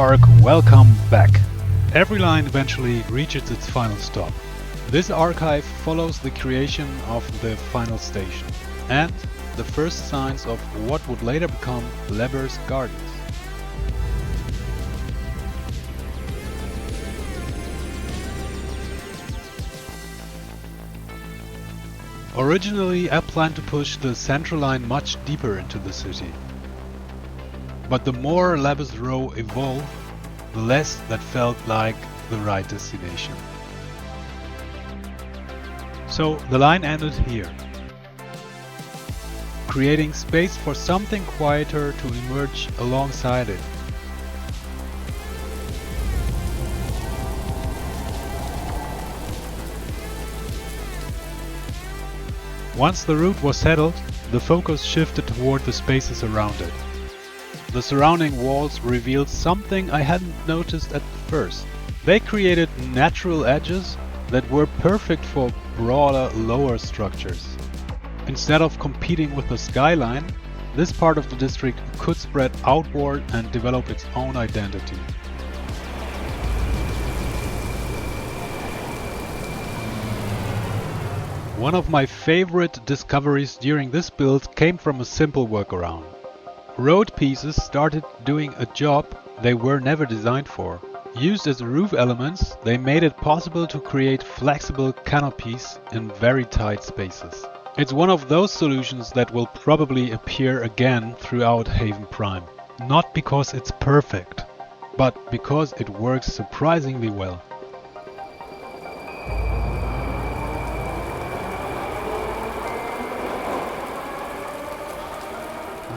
Arc, welcome back. Every line eventually reaches its final stop. This archive follows the creation of the final station and the first signs of what would later become Leber's Gardens. Originally, I planned to push the central line much deeper into the city. But the more Leber's Row evolved, the less that felt like the right destination. So the line ended here, creating space for something quieter to emerge alongside it. Once the route was settled, the focus shifted toward the spaces around it. The surrounding walls revealed something I hadn't noticed at first. They created natural edges that were perfect for broader, lower structures. Instead of competing with the skyline, this part of the district could spread outward and develop its own identity. One of my favorite discoveries during this build came from a simple workaround. Road pieces started doing a job they were never designed for. Used as roof elements, they made it possible to create flexible canopies in very tight spaces. It's one of those solutions that will probably appear again throughout Haven Prime. Not because it's perfect, but because it works surprisingly well.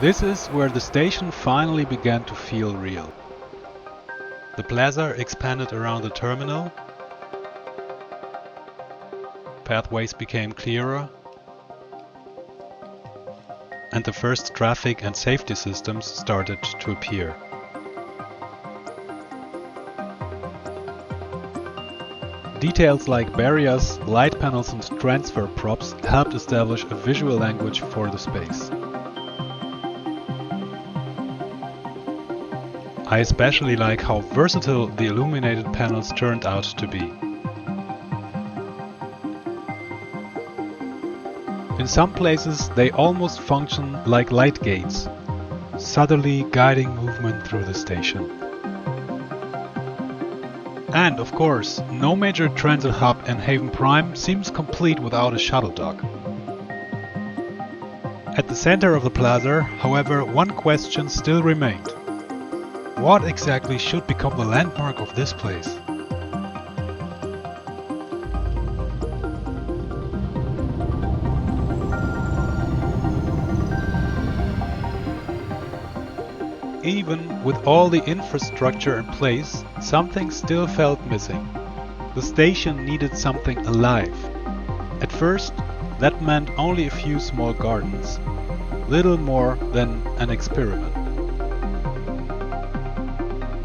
This is where the station finally began to feel real. The plaza expanded around the terminal, pathways became clearer, and the first traffic and safety systems started to appear. Details like barriers, light panels and transfer props helped establish a visual language for the space. I especially like how versatile the illuminated panels turned out to be. In some places they almost function like light gates, subtly guiding movement through the station. And of course, no major transit hub in Haven Prime seems complete without a shuttle-dock. At the center of the plaza, however, one question still remained. What exactly should become the landmark of this place? Even with all the infrastructure in place, something still felt missing. The station needed something alive. At first, that meant only a few small gardens, little more than an experiment.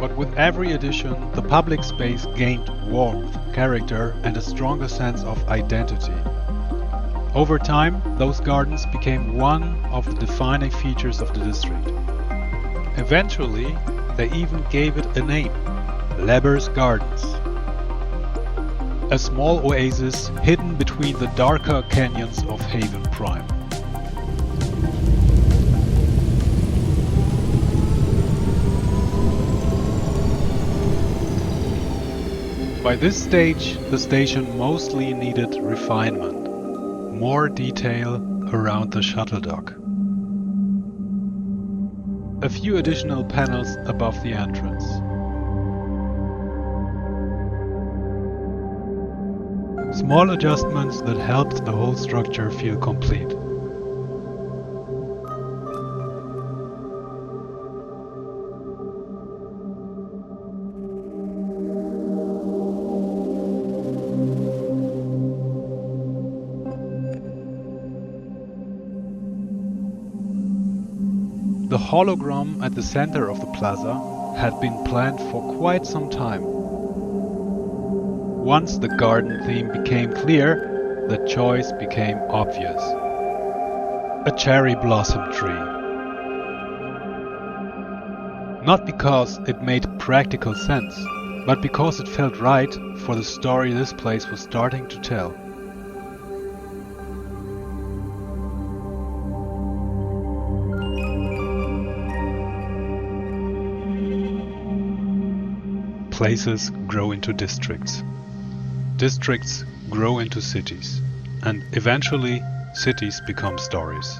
But with every addition, the public space gained warmth, character, and a stronger sense of identity. Over time, those gardens became one of the defining features of the district. Eventually, they even gave it a name, Leber's Gardens. A small oasis hidden between the darker canyons of Haven Prime. By this stage, the station mostly needed refinement, more detail around the shuttle-dock. A few additional panels above the entrance. Small adjustments that helped the whole structure feel complete. The hologram at the center of the plaza had been planned for quite some time. Once the garden theme became clear, the choice became obvious. A cherry blossom tree. Not because it made practical sense, but because it felt right for the story this place was starting to tell. Places grow into districts. Districts grow into cities. And eventually, cities become stories.